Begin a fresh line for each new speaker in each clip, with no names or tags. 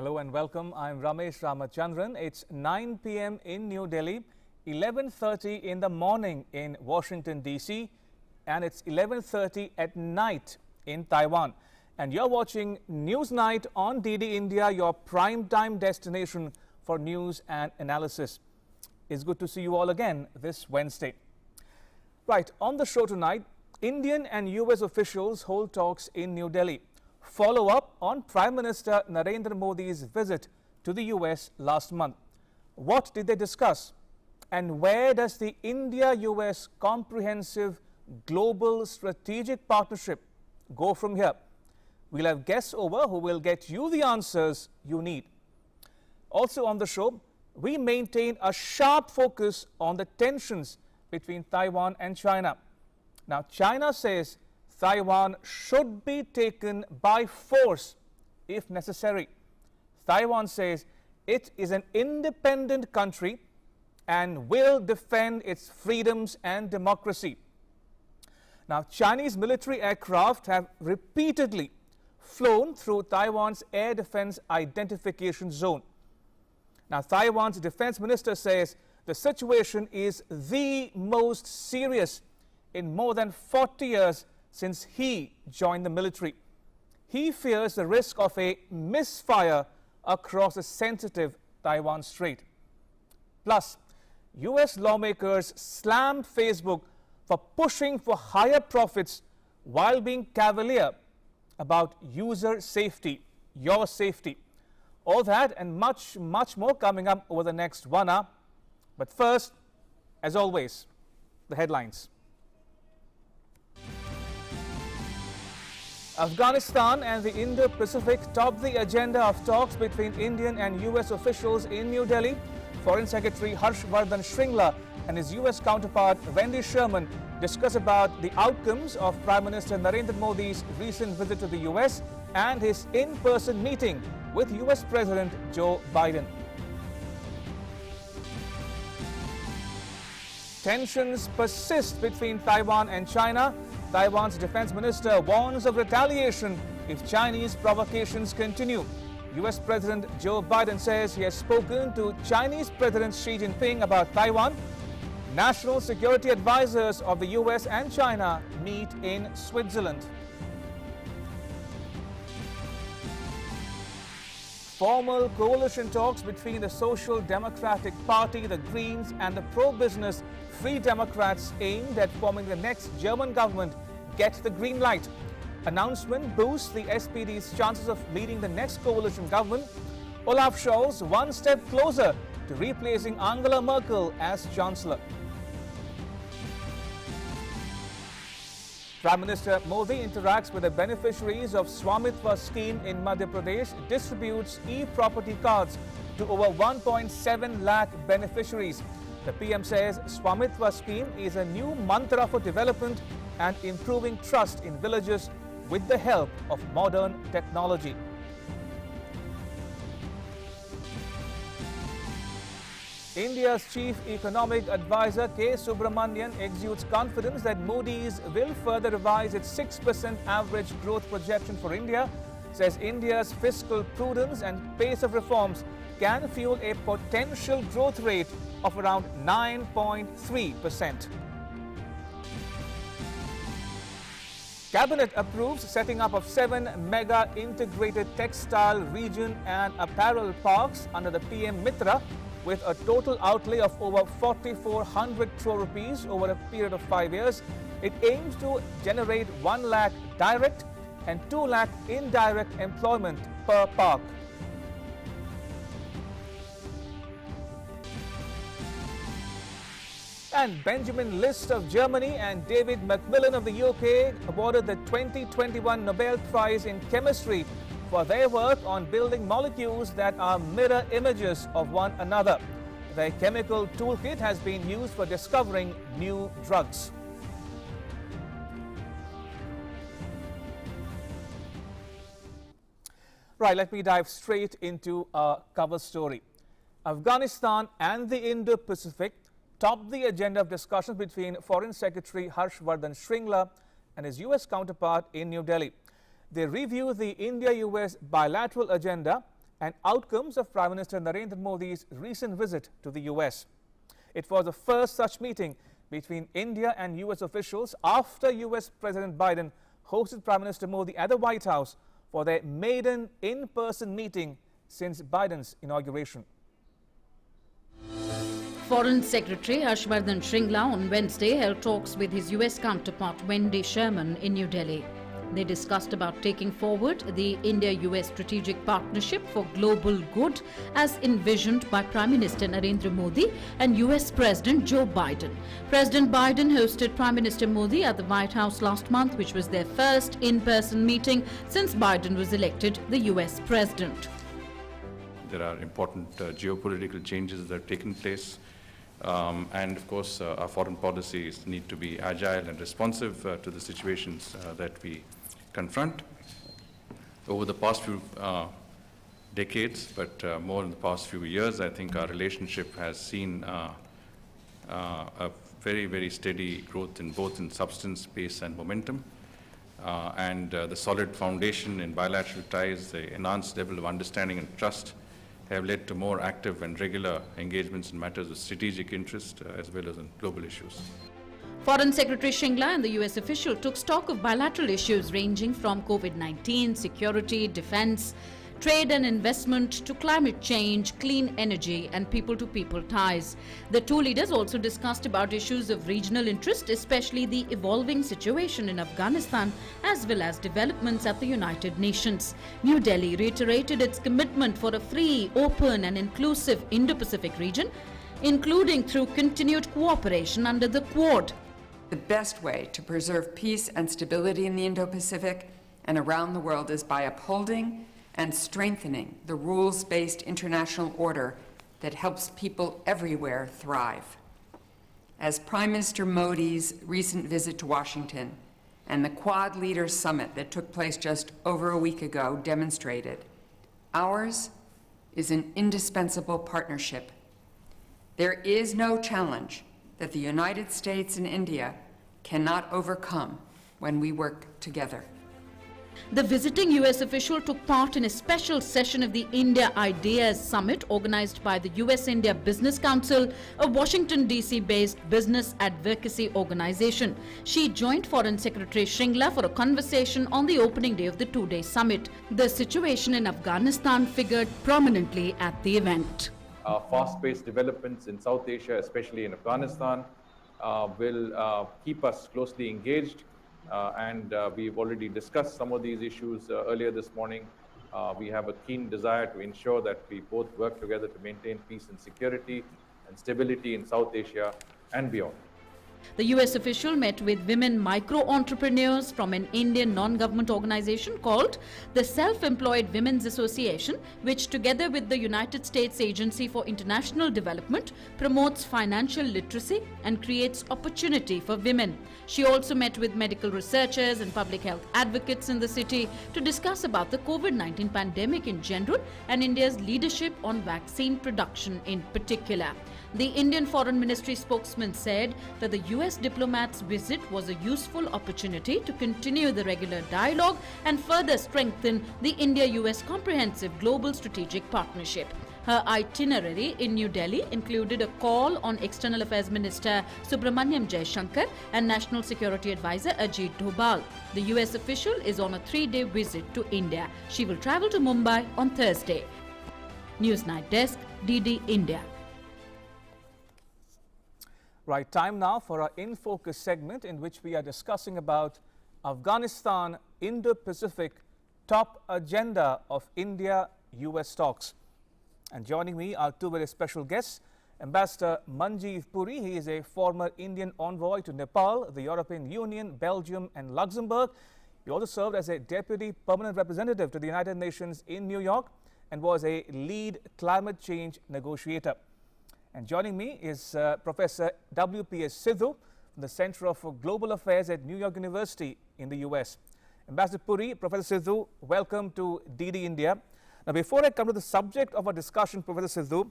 Hello and welcome. I'm Ramesh Ramachandran. It's 9 p.m. in New Delhi, 11:30 in the morning in Washington, D.C., and it's 11:30 at night in Taiwan. And you're watching News Night on DD India, your prime-time destination for news and analysis. It's good to see you all again this Wednesday. Right, on the show tonight, Indian and U.S. officials hold talks in New Delhi. Follow up on Prime Minister Narendra Modi's visit to the U.S. last month. What did they discuss? And where does the India-U.S. comprehensive global strategic partnership go from here? We'll have guests over who will get you the answers you need. Also on the show, we maintain a sharp focus on the tensions between Taiwan and China. Now, China says Taiwan should be taken by force if necessary. Taiwan says it is an independent country and will defend its freedoms and democracy. Now, Chinese military aircraft have repeatedly flown through Taiwan's air defense identification zone. Now, Taiwan's defense minister says the situation is the most serious in more than 40 years since he joined the military. He fears the risk of a misfire across the sensitive Taiwan Strait. Plus, U.S. lawmakers slammed Facebook for pushing for higher profits while being cavalier about user safety, your safety. All that and much more coming up over the next 1 hour. But first, as always, the headlines. Afghanistan and the Indo-Pacific top the agenda of talks between Indian and U.S. officials in New Delhi. Foreign Secretary Harshvardhan Shringla and his U.S. counterpart Wendy Sherman discuss about the outcomes of Prime Minister Narendra Modi's recent visit to the U.S. and his in-person meeting with U.S. President Joe Biden. Tensions persist between Taiwan and China. Taiwan's defense minister warns of retaliation if Chinese provocations continue. U.S. President Joe Biden says he has spoken to Chinese President Xi Jinping about Taiwan. National security advisors of the U.S. and China meet in Switzerland. Formal coalition talks between the Social Democratic Party, the Greens, and the pro-business Free Democrats aimed at forming the next German government get the green light. Announcement boosts the SPD's chances of leading the next coalition government. Olaf Scholz one step closer to replacing Angela Merkel as Chancellor. Prime Minister Modi interacts with the beneficiaries of Swamitva scheme in Madhya Pradesh, distributes e-property cards to over 1.7 lakh beneficiaries. The PM says Swamitva scheme is a new mantra for development and improving trust in villages with the help of modern technology. India's chief economic advisor K. Subramanian exudes confidence that Moody's will further revise its 6% average growth projection for India. Says India's fiscal prudence and pace of reforms can fuel a potential growth rate of around 9.3%. Cabinet approves setting up of 7 mega integrated textile, region and apparel parks under the PM Mitra with a total outlay of over 4,400 crore rupees over a period of 5 years. It aims to generate 1 lakh direct and 2 lakh indirect employment per park. And Benjamin List of Germany and David Macmillan of the UK awarded the 2021 Nobel Prize in Chemistry for their work on building molecules that are mirror images of one another. Their chemical toolkit has been used for discovering new drugs. Right, let me dive straight into our cover story. Afghanistan and the Indo-Pacific topped the agenda of discussions between Foreign Secretary Harshvardhan Shringla and his U.S. counterpart in New Delhi. They reviewed the India-U.S. bilateral agenda and outcomes of Prime Minister Narendra Modi's recent visit to the U.S. It was the first such meeting between India and U.S. officials after U.S. President Biden hosted Prime Minister Modi at the White House for their maiden in-person meeting since Biden's inauguration.
Foreign Secretary Harshvardhan Shringla on Wednesday held talks with his U.S. counterpart Wendy Sherman in New Delhi. They discussed about taking forward the India-U.S. strategic partnership for global good as envisioned by Prime Minister Narendra Modi and U.S. President Joe Biden. President Biden hosted Prime Minister Modi at the White House last month, which was their first in-person meeting since Biden was elected the U.S. president.
There are important geopolitical changes that have taken place. And of course, our foreign policies need to be agile and responsive to the situations that we confront. Over the past few decades, but more in the past few years, I think our relationship has seen a very, very steady growth in both in substance, pace, and momentum. And the solid foundation in bilateral ties, the enhanced level of understanding and trust have led to more active and regular engagements in matters of strategic interest as well as in global issues.
Foreign Secretary Shringla and the U.S. official took stock of bilateral issues ranging from COVID-19, security, defense, trade and investment to climate change, clean energy and people-to-people ties. The two leaders also discussed about issues of regional interest, especially the evolving situation in Afghanistan as well as developments at the United Nations. New Delhi reiterated its commitment for a free, open and inclusive Indo-Pacific region, including through continued cooperation under the Quad.
The best way to preserve peace and stability in the Indo-Pacific and around the world is by upholding and strengthening the rules-based international order that helps people everywhere thrive. As Prime Minister Modi's recent visit to Washington and the Quad Leaders Summit that took place just over a week ago demonstrated, ours is an indispensable partnership. There is no challenge that the United States and India cannot overcome when we work together.
The visiting U.S. official took part in a special session of the India Ideas Summit organized by the U.S.-India Business Council, a Washington, D.C.-based business advocacy organization. She joined Foreign Secretary Shringla for a conversation on the opening day of the two-day summit. The situation in Afghanistan figured prominently at the event.
Fast-paced developments in South Asia, especially in Afghanistan, will keep us closely engaged. And we've already discussed some of these issues earlier this morning. We have a keen desire to ensure that we both work together to maintain peace and security and stability in South Asia and beyond.
The U.S. official met with women micro-entrepreneurs from an Indian non-government organization called the Self-Employed Women's Association, which together with the United States Agency for International Development promotes financial literacy and creates opportunity for women. She also met with medical researchers and public health advocates in the city to discuss about the COVID-19 pandemic in general and India's leadership on vaccine production in particular. The Indian Foreign Ministry spokesman said that the U.S. diplomat's visit was a useful opportunity to continue the regular dialogue and further strengthen the India-U.S. comprehensive global strategic partnership. Her itinerary in New Delhi included a call on External Affairs Minister Subramanyam Jaishankar and National Security Advisor Ajit Doval. The U.S. official is on a 3-day visit to India. She will travel to Mumbai on Thursday. News Night Desk, DD India.
Right, time now for our In Focus segment in which we are discussing about Afghanistan Indo-Pacific top agenda of India-U.S. talks. And joining me are two very special guests. Ambassador Manjeev Puri, he is a former Indian envoy to Nepal, the European Union, Belgium and Luxembourg. He also served as a deputy permanent representative to the United Nations in New York and was a lead climate change negotiator. And joining me is Professor W.P.S. Sidhu from the Center for Global Affairs at New York University in the U.S. Ambassador Puri, Professor Sidhu, welcome to DD India. Now, before I come to the subject of our discussion, Professor Sidhu,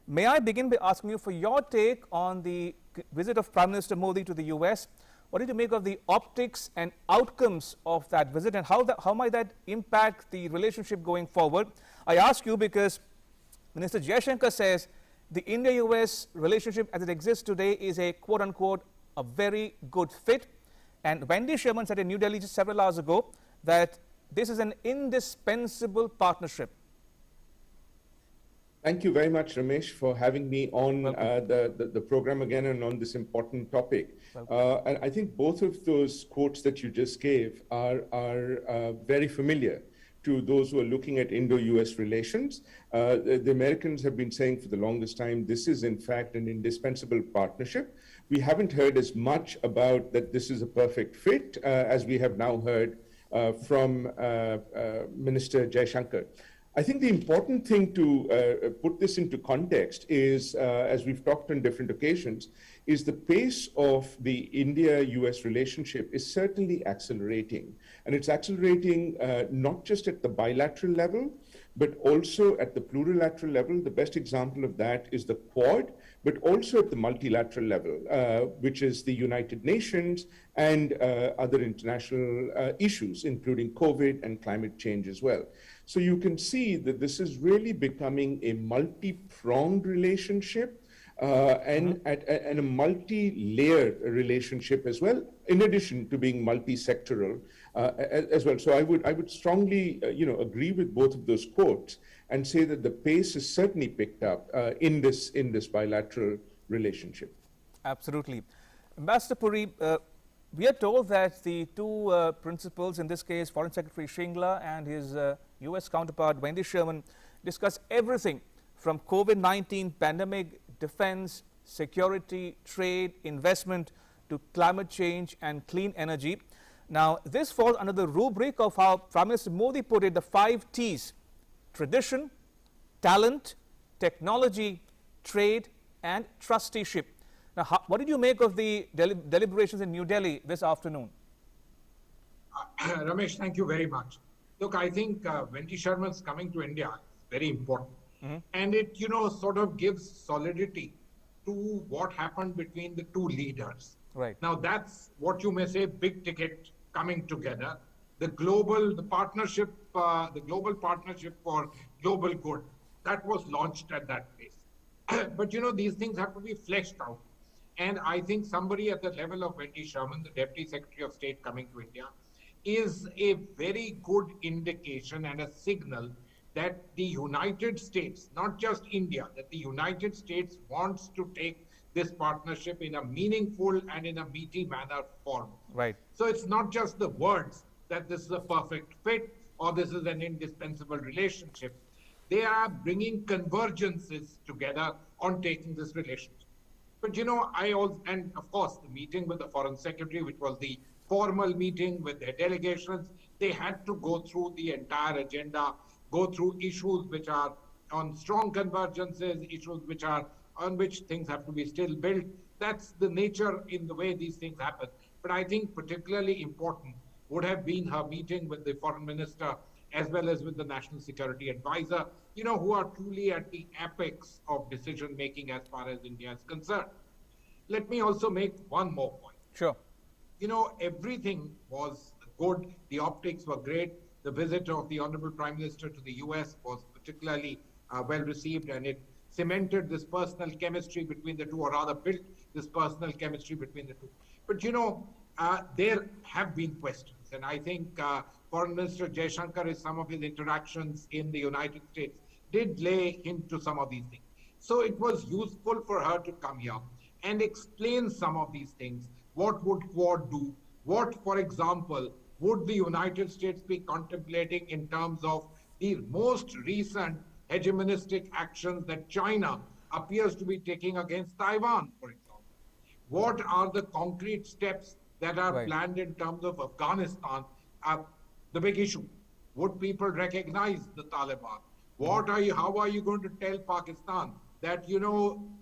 may I begin by asking you for your take on the visit of Prime Minister Modi to the U.S. What did you make of the optics and outcomes of that visit, and how might that impact the relationship going forward? I ask you because Minister Jaishankar says the India-U.S. relationship as it exists today is a quote-unquote a very good fit. And Wendy Sherman said in New Delhi just several hours ago that this is an indispensable partnership.
Thank you very much, Ramesh, for having me on the program again and on this important topic. And I think both of those quotes that you just gave are very familiar to those who are looking at Indo-U.S. relations. The Americans have been saying for the longest time, this is in fact an indispensable partnership. We haven't heard as much about that this is a perfect fit as we have now heard from Minister Jaishankar. I think the important thing to put this into context is, as we've talked on different occasions, is the pace of the India-U.S. relationship is certainly accelerating. And it's accelerating not just at the bilateral level, but also at the plurilateral level. The best example of that is the Quad, but also at the multilateral level, which is the United Nations and other international issues, including COVID and climate change as well. So you can see that this is really becoming a multi-pronged relationship and a multi-layered relationship as well, in addition to being multi-sectoral as well. So I would strongly agree with both of those quotes and say that the pace is certainly picked up in this bilateral relationship.
Absolutely. Ambassador Puri, we are told that the two principals, in this case Foreign Secretary Shringla and his U.S. counterpart Wendy Sherman, discuss everything from COVID-19 pandemic, defense, security, trade, investment to climate change and clean energy. Now, this falls under the rubric of how Prime Minister Modi put it, the 5 T's: tradition, talent, technology, trade and trusteeship. Now, what did you make of the deliberations in New Delhi this afternoon?
Ramesh, thank you very much. Look, I think Wendy Sherman's coming to India is very important. And it, sort of gives solidity to what happened between the two leaders.
Right.
Now, that's what you may say big ticket coming together. The global partnership for global good, that was launched at that place. But, these things have to be fleshed out. And I think somebody at the level of Wendy Sherman, the Deputy Secretary of State coming to India, is a very good indication and a signal that the United States, not just India, that the United States wants to take this partnership in a meaningful and in a meaty manner forward.
Right.
So it's not just the words that this is a perfect fit or this is an indispensable relationship. They are bringing convergences together on taking this relationship. But and of course, the meeting with the Foreign Secretary, which was the formal meeting with their delegations, they had to go through the entire agenda, go through issues which are on strong convergences, issues which are on which things have to be still built. That's the nature in the way these things happen. But I think particularly important would have been her meeting with the foreign minister as well as with the national security advisor, who are truly at the apex of decision making as far as India is concerned. Let me also make one more point.
Sure.
Everything was good. The optics were great. The visit of the Honorable Prime Minister to the U.S. was particularly well received, and it cemented this personal chemistry between the two, or rather built this personal chemistry between the two. But there have been questions, and I think Foreign Minister Jaishankar, in some of his interactions in the United States, did lay into some of these things. So it was useful for her to come here and explain some of these things. What would Quad do? What, for example, would the United States be contemplating in terms of the most recent hegemonistic actions that China appears to be taking against Taiwan, for example? What are the concrete steps that are planned in terms of Afghanistan? The big issue, would people recognize the Taliban? How are you going to tell Pakistan that,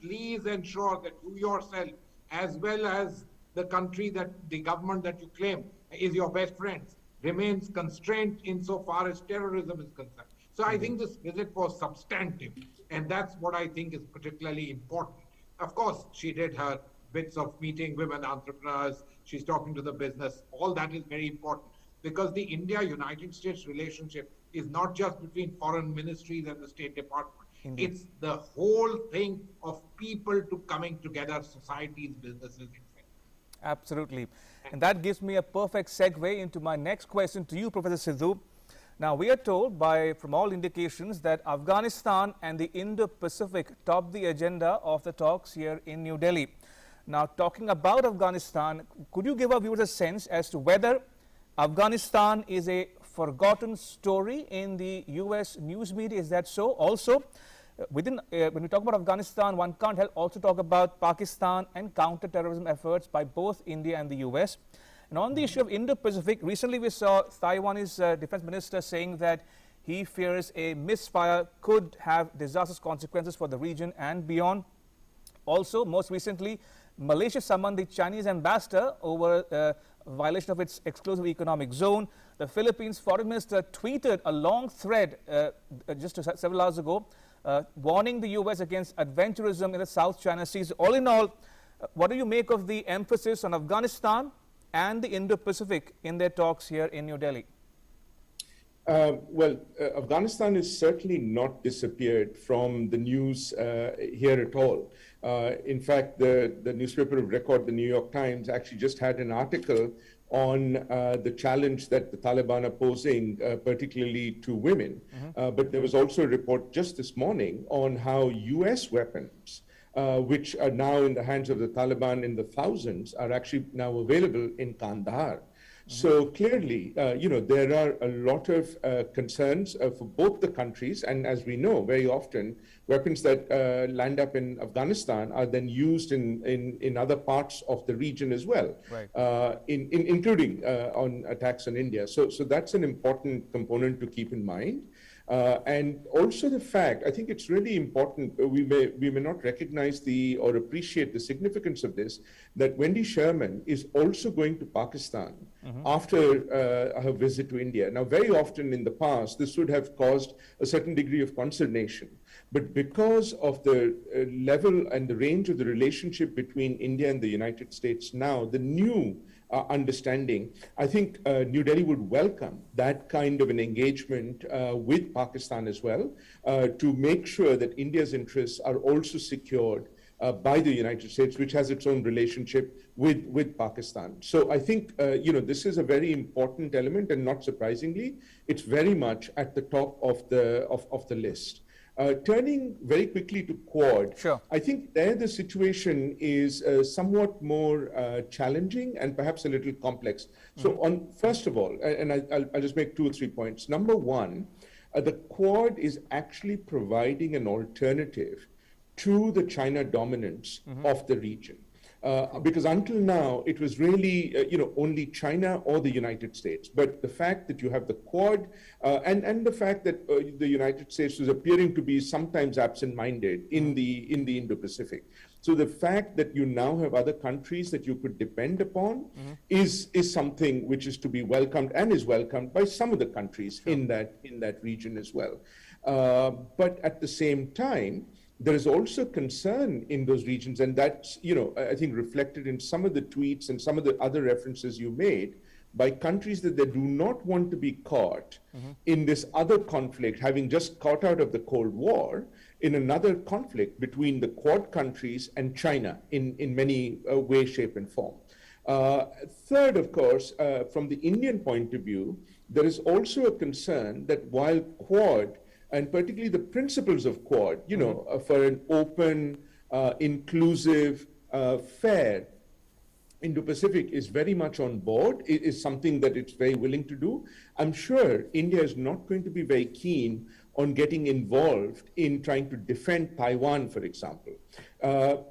please ensure that you yourself, as well as the country that the government that you claim is your best friends, remains constrained insofar as terrorism is concerned? So I think this visit was substantive, and that's what I think is particularly important. Of course, she did her bits of meeting women entrepreneurs, she's talking to the business, all that is very important, because the India-United States relationship is not just between foreign ministries and the State Department.
Indeed.
It's the whole thing of people to coming together, societies, businesses, etc.
Absolutely. And that gives me a perfect segue into my next question to you, Professor Sidhu. Now, we are told from all indications that Afghanistan and the Indo-Pacific top the agenda of the talks here in New Delhi. Now, talking about Afghanistan, could you give our viewers a sense as to whether Afghanistan is a forgotten story in the U.S. news media? Is that so? Also, when we talk about Afghanistan, one can't help also talk about Pakistan and counter-terrorism efforts by both India and the U.S. And on the issue of Indo-Pacific, recently we saw Taiwanese defense minister saying that he fears a misfire could have disastrous consequences for the region and beyond. Also, most recently, Malaysia summoned the Chinese ambassador over violation of its exclusive economic zone. The Philippines foreign minister tweeted a long thread just several hours ago warning the U.S. against adventurism in the South China Sea. All in all, what do you make of the emphasis on Afghanistan and the Indo-Pacific in their talks here in New Delhi?
Afghanistan has certainly not disappeared from the news here at all. In fact, the newspaper of record, the New York Times, actually just had an article on the challenge that the Taliban are posing, particularly to women. But there was also a report just this morning on how U.S. weapons, which are now in the hands of the Taliban in the thousands, are actually now available in Kandahar. So clearly, there are a lot of concerns for both the countries. And as we know, very often, weapons that land up in Afghanistan are then used in other parts of the region as well,
right.
Including on attacks on India. So that's an important component to keep in mind. And also the fact, I think it's really important, we may not recognize or appreciate the significance of this, that Wendy Sherman is also going to Pakistan after her visit to India. Now, very often in the past, this would have caused a certain degree of consternation. But because of the level and the range of the relationship between India and the United States now, the new understanding, I think New Delhi would welcome that kind of an engagement with Pakistan as well, to make sure that India's interests are also secured by the United States, which has its own relationship with Pakistan. So I think this is a very important element, and not surprisingly, it's very much at the top of the list. Turning very quickly to Quad,
sure.
I think there the situation is somewhat more challenging and perhaps a little complex. So first of all, and I'll just make 2 or 3 points. Number one, the Quad is actually providing an alternative to the China dominance of the region. Because until now, it was really, only China or the United States. But the fact that you have the Quad and the fact that the United States is appearing to be sometimes absent-minded in the Indo-Pacific. So the fact that you now have other countries that you could depend upon is something which is to be welcomed and is welcomed by some of the countries in that region as well. But at the same time, there is also concern in those regions, and that's, I think reflected in some of the tweets and some of the other references you made, by countries that they do not want to be caught in this other conflict, having just caught out of the Cold War, in another conflict between the Quad countries and China in many ways, shape, and form. Third, of course, from the Indian point of view, there is also a concern that while Quad, and particularly the principles of Quad, for an open, inclusive, fair Indo-Pacific is very much on board. It is something that it's very willing to do. I'm sure India is not going to be very keen on getting involved in trying to defend Taiwan, for example,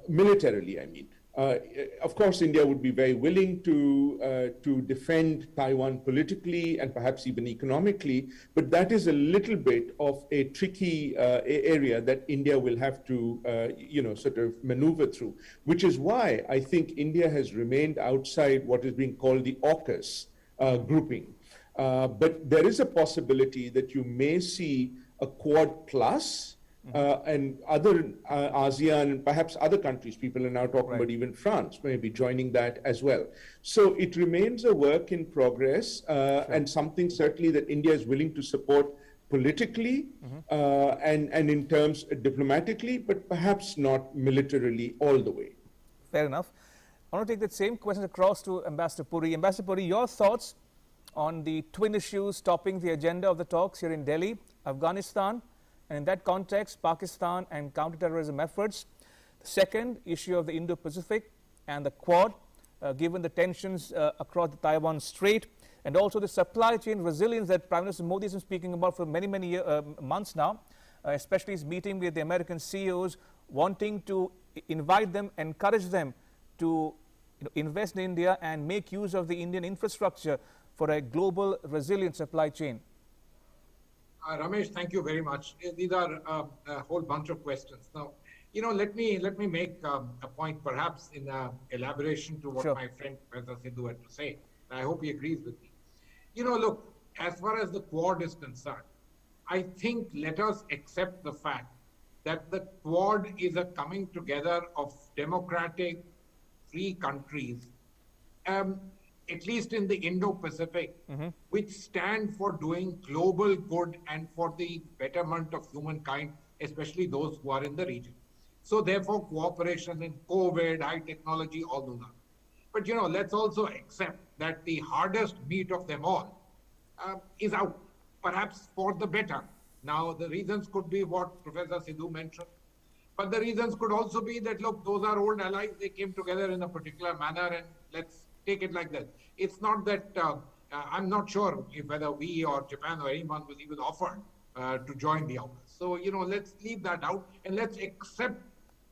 militarily, I mean. Of course, India would be very willing to defend Taiwan politically and perhaps even economically, but that is a little bit of a tricky area that India will have to, sort of maneuver through, which is why I think India has remained outside what is being called the AUKUS grouping. But there is a possibility that you may see a Quad plus, and other ASEAN and perhaps other countries, people are now talking about even France, maybe joining that as well. So it remains a work in progress and something certainly that India is willing to support politically and in terms diplomatically, but perhaps not militarily all the way.
Fair enough. I want to take that same question across to Ambassador Puri. Ambassador Puri, your thoughts on the twin issues topping the agenda of the talks here in Delhi, Afghanistan, and in that context, Pakistan and counterterrorism efforts. The second issue of the Indo-Pacific and the Quad, given the tensions across the Taiwan Strait, and also the supply chain resilience that Prime Minister Modi has been speaking about for many, many months now, especially his meeting with the American CEOs, wanting to invite them, encourage them to invest in India and make use of the Indian infrastructure for a global resilient supply chain.
Ramesh, thank you very much. These are a whole bunch of questions. Now, let me make a point, perhaps in elaboration to what my friend Professor Sidhu had to say. I hope he agrees with me. Look, as far as the Quad is concerned, I think let us accept the fact that the Quad is a coming together of democratic, free countries, at least in the Indo-Pacific, which stand for doing global good and for the betterment of humankind, especially those who are in the region. So therefore, cooperation in COVID, high technology, all those are. But let's also accept that the hardest meat of them all is out, perhaps for the better. Now, the reasons could be what Professor Sidhu mentioned, but the reasons could also be that, look, those are old allies, they came together in a particular manner, and let's take it like that. It's not that, I'm not sure if whether we or Japan or anyone was even offered to join the AUKUS. So, let's leave that out and let's accept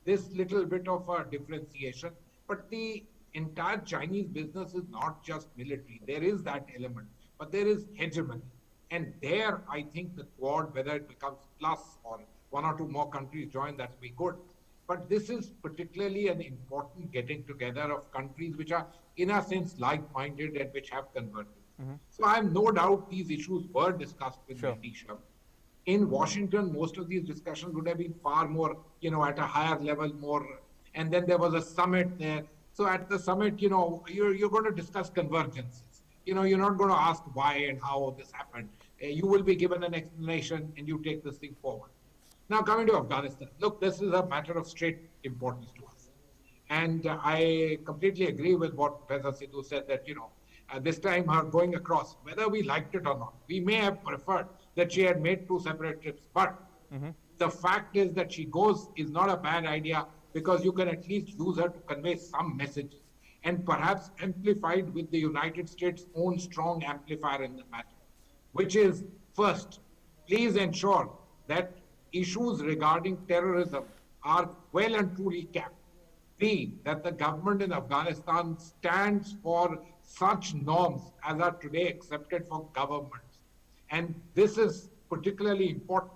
this little bit of a differentiation. But the entire Chinese business is not just military. There is that element, but there is hegemony. And there, I think the Quad, whether it becomes plus or one or two more countries join, that will be good. But this is particularly an important getting together of countries which are, in a sense, like-minded and which have converged. So I have no doubt these issues were discussed with Nisha. In Washington, most of these discussions would have been far more, at a higher level, more. And then there was a summit there. So at the summit, you're going to discuss convergences. You're not going to ask why and how this happened. You will be given an explanation and you take this thing forward. Now, coming to Afghanistan, look, this is a matter of straight importance to us. And I completely agree with what Professor Sidhu said that, this time her going across, whether we liked it or not, we may have preferred that she had made two separate trips. But the fact is that she goes is not a bad idea, because you can at least use her to convey some messages and perhaps amplified with the United States' own strong amplifier in the matter, which is, first, please ensure that issues regarding terrorism are well and truly capped. B, that the government in Afghanistan stands for such norms as are today accepted for governments. And this is particularly important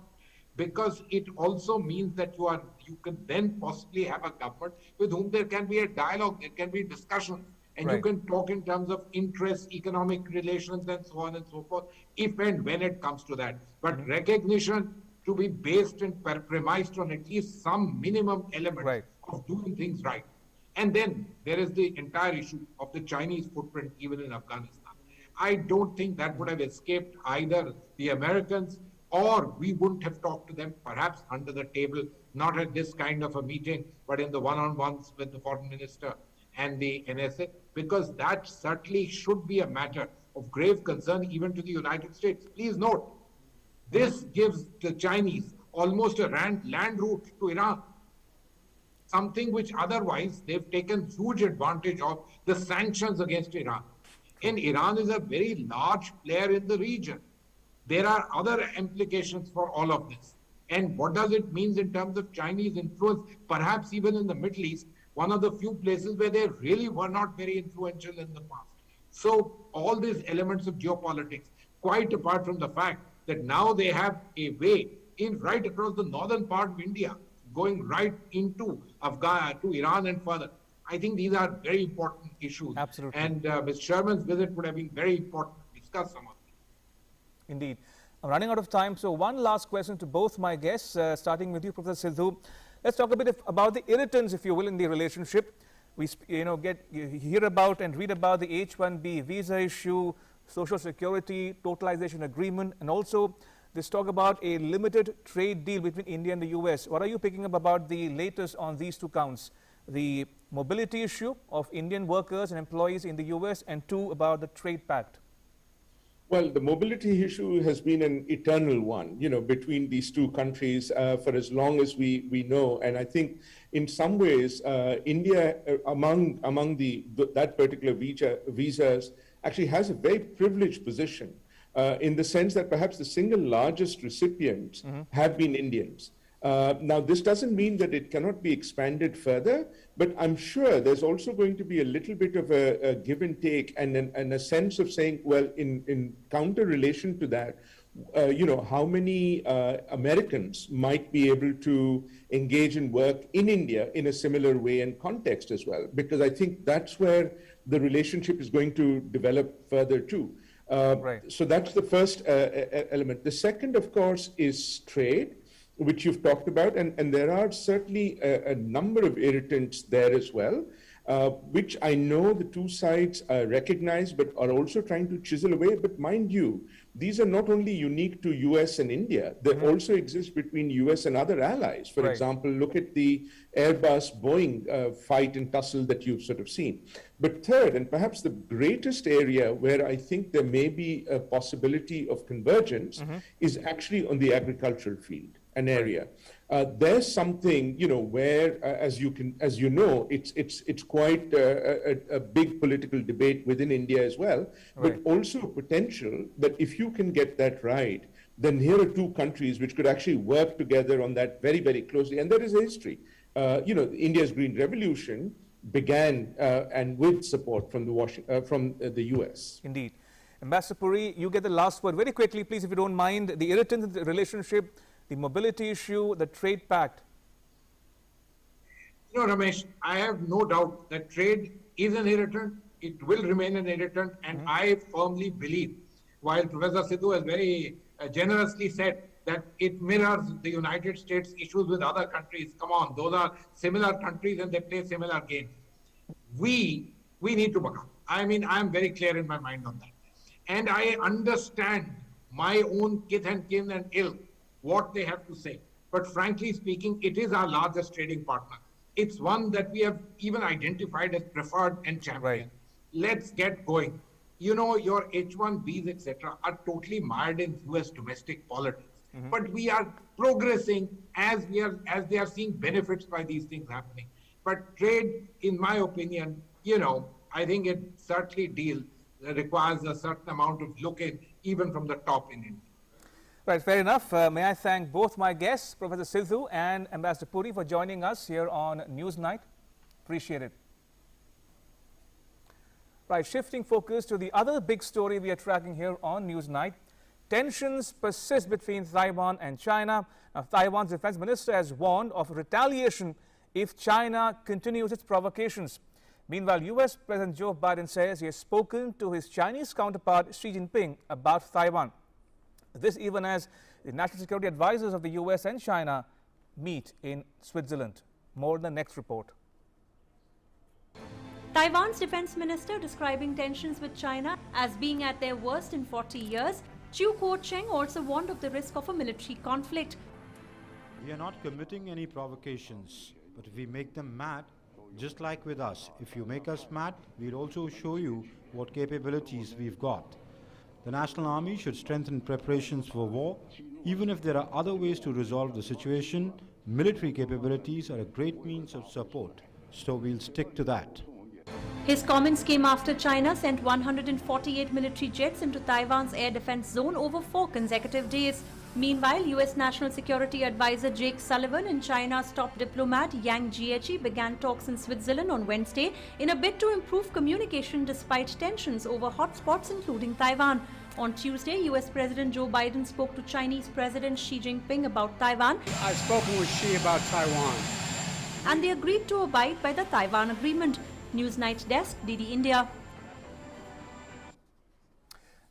because it also means that you can then possibly have a government with whom there can be a dialogue, there can be discussions, and you can talk in terms of interests, economic relations, and so on and so forth, if and when it comes to that. But recognition to be based and premised on at least some minimum element of doing things right. And then there is the entire issue of the Chinese footprint even in Afghanistan. I don't think that would have escaped either the Americans, or we wouldn't have talked to them, perhaps under the table, not at this kind of a meeting, but in the one-on-ones with the foreign minister and the NSA, because that certainly should be a matter of grave concern even to the United States. Please note, this gives the Chinese almost a land route to Iran, something which otherwise they've taken huge advantage of, the sanctions against Iran. And Iran is a very large player in the region. There are other implications for all of this. And what does it mean in terms of Chinese influence, perhaps even in the Middle East, one of the few places where they really were not very influential in the past. So all these elements of geopolitics, quite apart from the fact that now they have a way in right across the northern part of India, going right into to Iran and further. I think these are very important issues.
Absolutely.
And Ms. Sherman's visit would have been very important to discuss some of them.
Indeed. I'm running out of time, so one last question to both my guests, starting with you, Professor Sidhu. Let's talk a bit about the irritants, if you will, in the relationship. We hear about and read about the H-1B visa issue, Social Security totalization agreement, and also This talk about a limited trade deal between India and the U.S. What are you picking up about the latest on these two counts? The mobility issue of Indian workers and employees in the U.S. and two, about the trade pact.
Well, the mobility issue has been an eternal one, between these two countries for as long as we know. And I think in some ways, India, among that particular visas, actually has a very privileged position in the sense that perhaps the single largest recipients have been Indians. Now, this doesn't mean that it cannot be expanded further, but I'm sure there's also going to be a little bit of a give and take and a sense of saying, well, in counter relation to that, how many Americans might be able to engage in work in India in a similar way and context as well, because I think that's where the relationship is going to develop further too.
Right.
So that's the first element. The second, of course, is trade, which you've talked about, and there are certainly a number of irritants there as well, which I know the two sides recognize, but are also trying to chisel away. But mind you, these are not only unique to US and India, they also exist between US and other allies. For example, look at the Airbus-Boeing fight and tussle that you've sort of seen. But third, and perhaps the greatest area where I think there may be a possibility of convergence is actually on the agricultural field. An area. There's something, where, as you know, it's quite a big political debate within India as well, but also potential that if you can get that right, then here are two countries which could actually work together on that very, very closely. And there is a history. India's Green Revolution began and with support from the U.S.
Indeed. Ambassador Puri, you get the last word very quickly, please, if you don't mind. The irritant in the relationship, the mobility issue, the trade pact.
Ramesh, I have no doubt that trade is an irritant. It will remain an irritant. And I firmly believe, while Professor Sidhu has very generously said that it mirrors the United States issues with other countries. Come on, those are similar countries and they play similar games. We need to buck up. I mean, I'm very clear in my mind on that. And I understand my own kith and kin and ilk, what they have to say. But frankly speaking, it is our largest trading partner. It's one that we have even identified as preferred and champion. Let's get going. Your H-1Bs, etc., are totally mired in US domestic politics. But we are progressing as they are seeing benefits by these things happening. But trade, in my opinion, I think it certainly requires a certain amount of look-in, even from the top in India.
Right, fair enough. May I thank both my guests, Professor Sidhu and Ambassador Puri, for joining us here on Newsnight. Appreciate it. Right, shifting focus to the other big story we are tracking here on Newsnight. Tensions persist between Taiwan and China. Now, Taiwan's defense minister has warned of retaliation if China continues its provocations. Meanwhile, U.S. President Joe Biden says he has spoken to his Chinese counterpart Xi Jinping about Taiwan. This even as the national security advisors of the U.S. and China meet in Switzerland. More in the next report.
Taiwan's defense minister describing tensions with China as being at their worst in 40 years. Chiu Kuo-cheng also warned of the risk of a military conflict.
We are not committing any provocations, but if we make them mad, just like with us, if you make us mad, we'll also show you what capabilities we've got. The National Army should strengthen preparations for war. Even if there are other ways to resolve the situation, military capabilities are a great means of support, so we'll stick to that.
His comments came after China sent 148 military jets into Taiwan's air defense zone over 4 consecutive days. Meanwhile, U.S. National Security Advisor Jake Sullivan and China's top diplomat Yang Jiechi began talks in Switzerland on Wednesday in a bid to improve communication despite tensions over hotspots including Taiwan. On Tuesday, U.S. President Joe Biden spoke to Chinese President Xi Jinping about Taiwan.
I've spoken with Xi about Taiwan.
And they agreed to abide by the Taiwan Agreement. Newsnight Desk, DD India.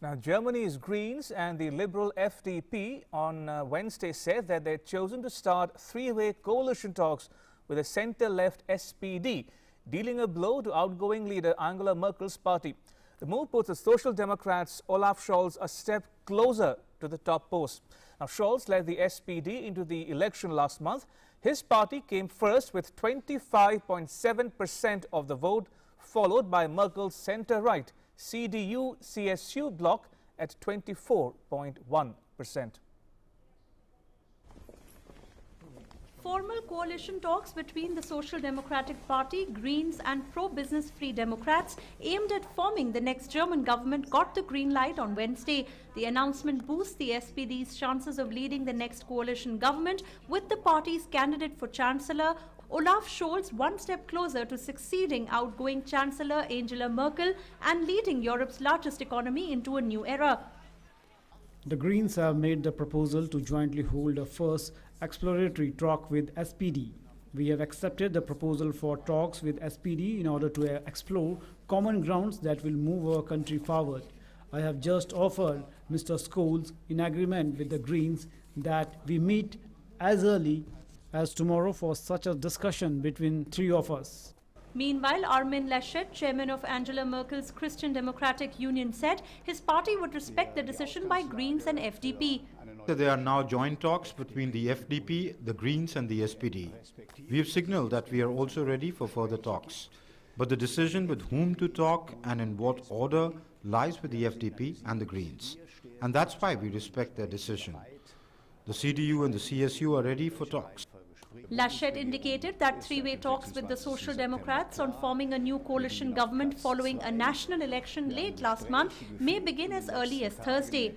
Now, Germany's Greens and the Liberal FDP on Wednesday said that they'd chosen to start three-way coalition talks with the centre-left SPD, dealing a blow to outgoing leader Angela Merkel's party. The move puts the Social Democrats' Olaf Scholz a step closer to the top post. Now, Scholz led the SPD into the election last month. His party came first with 25.7% of the vote, followed by Merkel's centre-right CDU-CSU bloc at 24.1%.
Formal coalition talks between the Social Democratic Party, Greens and pro-business Free Democrats aimed at forming the next German government got the green light on Wednesday. The announcement boosts the SPD's chances of leading the next coalition government, with the party's candidate for Chancellor, Olaf Scholz, one step closer to succeeding outgoing Chancellor Angela Merkel and leading Europe's largest economy into a new era.
The Greens have made the proposal to jointly hold a first exploratory talk with SPD. We have accepted the proposal for talks with SPD in order to explore common grounds that will move our country forward. I have just offered Mr. Scholz, in agreement with the Greens, that we meet as early as tomorrow for such a discussion between three of us.
Meanwhile, Armin Laschet, chairman of Angela Merkel's Christian Democratic Union, said his party would respect the decision by Greens and FDP.
There are now joint talks between the FDP, the Greens and the SPD. We have signaled that we are also ready for further talks. But the decision with whom to talk and in what order lies with the FDP and the Greens. And that's why we respect their decision. The CDU and the CSU are ready for talks.
Laschet indicated that three-way talks with the Social Democrats on forming a new coalition government following a national election late last month may begin as early as Thursday.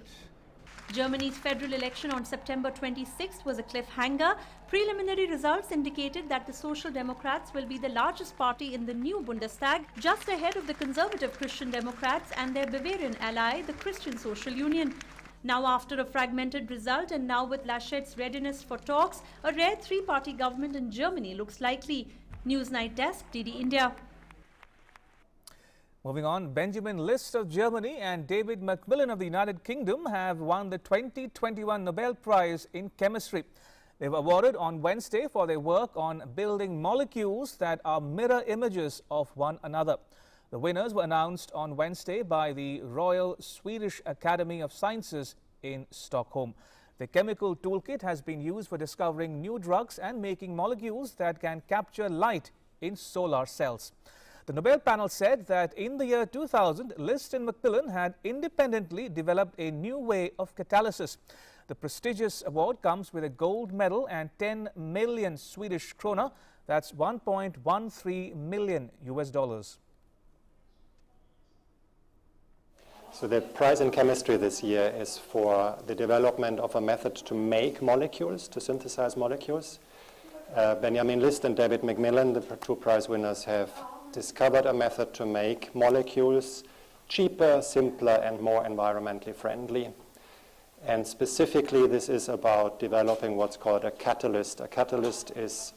Germany's federal election on September 26th was a cliffhanger. Preliminary results indicated that the Social Democrats will be the largest party in the new Bundestag, just ahead of the conservative Christian Democrats and their Bavarian ally, the Christian Social Union. Now, after a fragmented result and now with Laschet's readiness for talks, a rare three-party government in Germany looks likely. Newsnight Desk, DD India.
Moving on, Benjamin List of Germany and David Macmillan of the United Kingdom have won the 2021 Nobel Prize in Chemistry. They were awarded on Wednesday for their work on building molecules that are mirror images of one another. The winners were announced on Wednesday by the Royal Swedish Academy of Sciences in Stockholm. The chemical toolkit has been used for discovering new drugs and making molecules that can capture light in solar cells. The Nobel panel said that in the year 2000, List and Macmillan had independently developed a new way of catalysis. The prestigious award comes with a gold medal and 10 million Swedish krona. That's 1.13 million US dollars.
So the prize in chemistry this year is for the development of a method to make molecules, to synthesize molecules. Benjamin List and David Macmillan, the two prize winners, have discovered a method to make molecules cheaper, simpler, and more environmentally friendly. And specifically, this is about developing what's called a catalyst. A catalyst is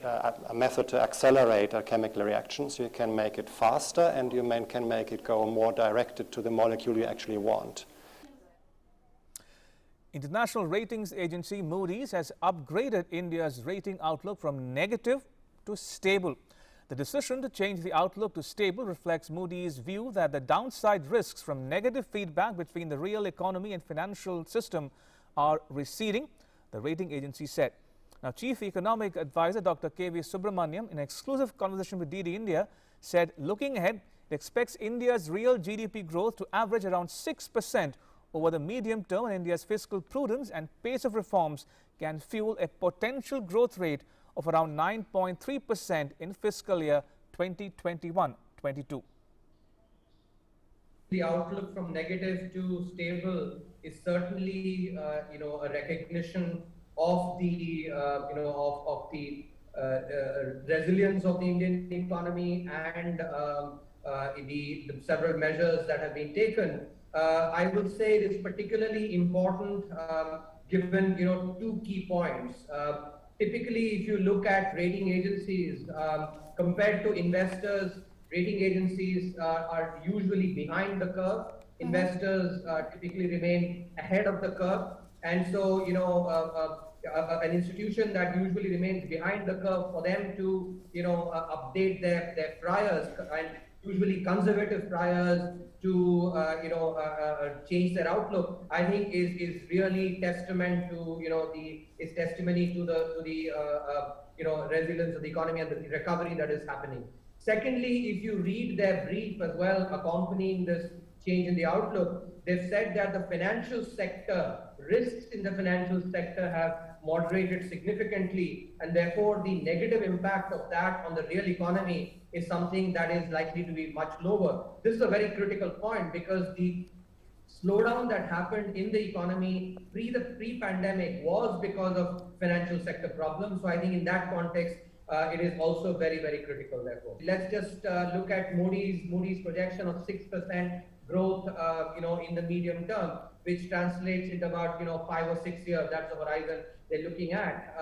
a method to accelerate a chemical reaction, so you can make it faster and you can make it go more directed to the molecule you actually want.
International ratings agency Moody's has upgraded India's rating outlook from negative to stable. The decision to change the outlook to stable reflects Moody's view that the downside risks from negative feedback between the real economy and financial system are receding, the rating agency said. Now, Chief Economic Advisor Dr. K.V. Subramaniam, in an exclusive conversation with DD India, said looking ahead, it expects India's real GDP growth to average around 6% over the medium term, and India's fiscal prudence and pace of reforms can fuel a potential growth rate of around 9.3% in fiscal year 2021-22.
The outlook from negative to stable is certainly, a recognition of the, of the resilience of the Indian economy and the several measures that have been taken. I would say it is particularly important given, two key points. Typically, if you look at rating agencies compared to investors, rating agencies are usually behind the curve. Investors typically remain ahead of the curve. And so, an institution that usually remains behind the curve, for them to, update their priors and usually conservative priors to change their outlook, I think is really testament to is testimony to the resilience of the economy and the recovery that is happening. Secondly, if you read their brief as well accompanying this change in the outlook, they've said that the financial sector, risks in the financial sector have moderated significantly, and therefore the negative impact of that on the real economy is something that is likely to be much lower. This is a very critical point because the slowdown that happened in the economy pre-pandemic was because of financial sector problems. So I think in that context, it is also very, very critical, therefore. Let's just look at Moody's projection of 6% growth, in the medium term, which translates into about, 5 or 6 years. That's the horizon they're looking at.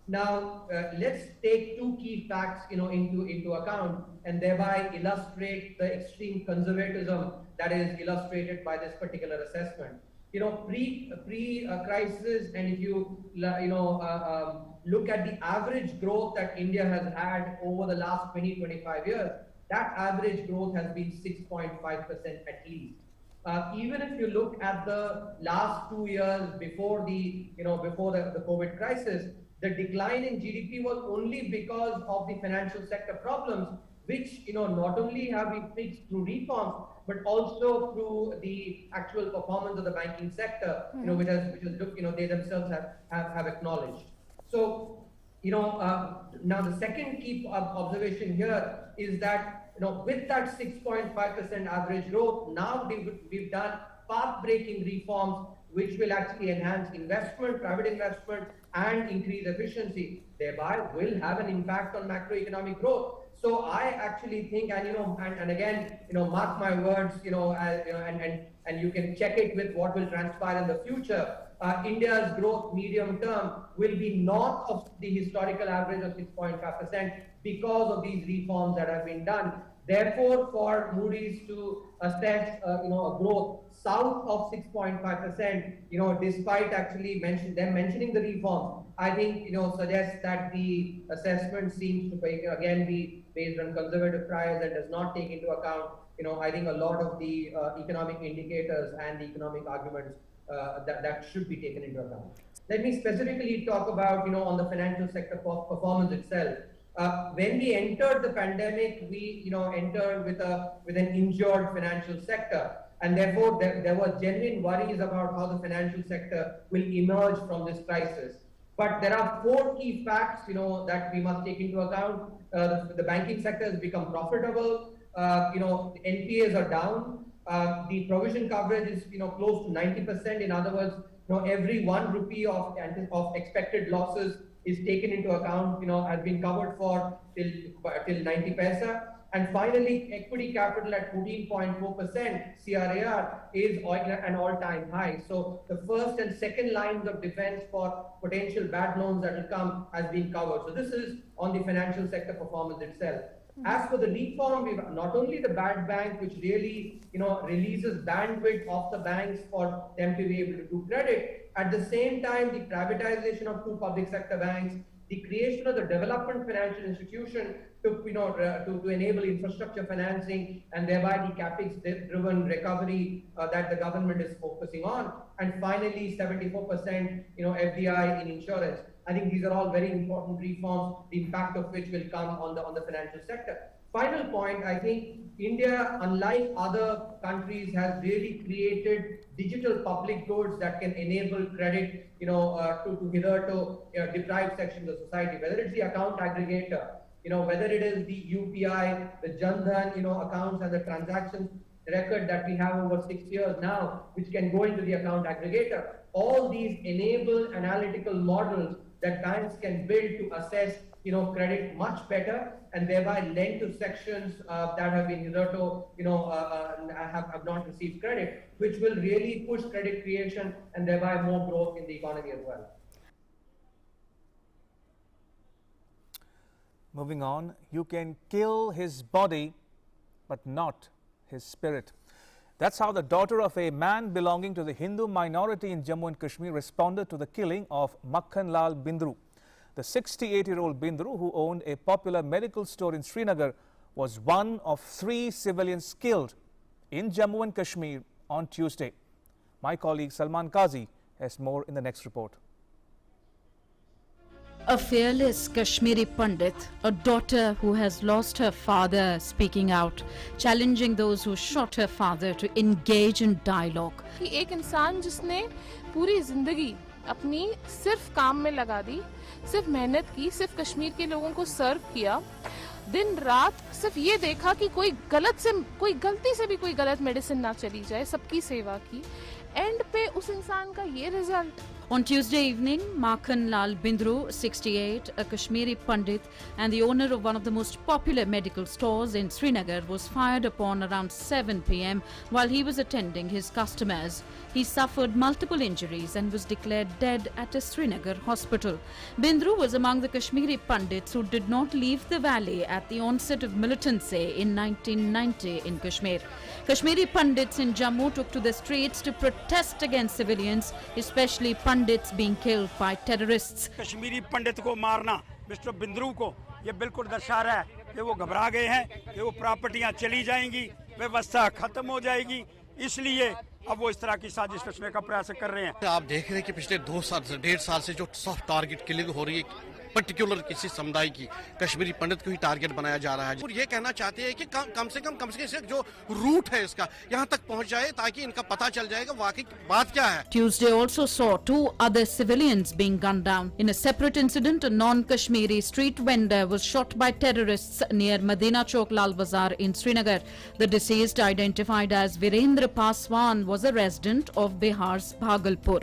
Now, let's take two key facts, into account and thereby illustrate the extreme conservatism that is illustrated by this particular assessment. Pre-crisis, and if you, look at the average growth that India has had over the last 20-25 years, that average growth has been 6.5% at least. Even if you look at the last 2 years before the COVID crisis, the decline in GDP was only because of the financial sector problems, which not only have been fixed through reforms, but also through the actual performance of the banking sector, which has they themselves have acknowledged. So, now the second key observation here is that, with that 6.5% average growth, now we've done path-breaking reforms which will actually enhance investment, private investment, and increase efficiency, thereby will have an impact on macroeconomic growth. So I actually think, and again, mark my words, and you can check it with what will transpire in the future. India's growth medium term will be north of the historical average of 6.5% because of these reforms that have been done. Therefore, for Moody's to assess, a growth south of 6.5%, despite actually mentioning the reforms, I think, suggests that the assessment seems to again be based on conservative priors and does not take into account, I think a lot of the economic indicators and the economic arguments that should be taken into account. Let me specifically talk about, on the financial sector performance itself. When we entered the pandemic, we entered with an injured financial sector, and therefore there were genuine worries about how the financial sector will emerge from this crisis. But there are 4 key facts, that we must take into account. The banking sector has become profitable. NPAs are down. The provision coverage is close to 90%. In other words, every 1 rupee of expected losses is taken into account, has been covered for till 90 paisa. And finally, equity capital at 14.4% CRAR is an all-time high. So the first and second lines of defense for potential bad loans that will come has been covered. So this is on the financial sector performance itself. As for the reform, we've not only the bad bank, which really releases bandwidth of the banks for them to be able to do credit. At the same time, the privatization of 2 public sector banks, the creation of the development financial institution to enable infrastructure financing and thereby the capex-driven recovery that the government is focusing on, and finally 74% FDI in insurance. I think these are all very important reforms, the impact of which will come on the financial sector. Final point, I think India, unlike other countries, has really created digital public goods that can enable credit, to hitherto deprived sections of society, whether it's the account aggregator, whether it is the UPI, the Jan Dhan, accounts and the transactions record that we have over 6 years now, which can go into the account aggregator. All these enable analytical models that banks can build to assess, credit much better and thereby lend to sections that have been hitherto, have not received credit, which will really push credit creation and thereby more growth in the economy as well.
Moving on, you can kill his body, but not his spirit. That's how the daughter of a man belonging to the Hindu minority in Jammu and Kashmir responded to the killing of Makhan Lal Bindru. The 68-year-old Bindru, who owned a popular medical store in Srinagar, was one of 3 civilians killed in Jammu and Kashmir on Tuesday. My colleague Salman Qazi has more in the next report.
A fearless Kashmiri Pandit, a daughter who has lost her father, speaking out, challenging those who shot her father to engage in dialogue.
कि एक इंसान जिसने पूरी जिंदगी अपनी सिर्फ काम में लगा दी, सिर्फ मेहनत की, सिर्फ कश्मीर के लोगों को सर्व किया, दिन रात सिर्फ ये देखा कि कोई गलती से भी कोई गलत मेडिसिन ना चली जाए, सबकी सेवा की, एंड पे उस इंसान का ये result.
On Tuesday evening, Makhan Lal Bindru, 68, a Kashmiri Pandit and the owner of one of the most popular medical stores in Srinagar, was fired upon around 7 p.m. while he was attending his customers. He suffered multiple injuries and was declared dead at a Srinagar hospital. Bindru was among the Kashmiri Pandits who did not leave the valley at the onset of militancy in 1990 in Kashmir. Kashmiri Pandits in Jammu took to the streets to protest against civilians, especially Pandits being killed by terrorists.
Kashmiri Pandit को मारना, mister Bindroo को, ये बिल्कुल दर्शा रहा है कि वो घबरा गए हैं, कि वो प्रॉपर्टियां चली जाएंगी, व्यवस्था खत्म हो जाएगी, इसलिए अब वो इस तरह की साजिश रचने का प्रयास कर रहे हैं.
आप देख रहे हैं कि पिछले 2 साल से 1.5 साल से जो सॉफ्ट टारगेट किलिंग हो रही है पर्टिकुलर किसी समुदाय की, कश्मीरी पंडित को ही टारगेट बनाया जा रहा है. और ये कहना चाहते हैं कि कम से कम जो रूट है इसका यहाँ तक पहुँच जाए ताकि इनका पता चल जाएगा वाकई बात क्या है.
Tuesday also saw 2 other civilians being gunned down. In a separate incident, a non-Kashmiri street vendor was shot by terrorists near Madina Chowk Lal Bazar in Srinagar. The deceased, identified as Virendra Paswan, was a resident of Bihar's Bhagalpur.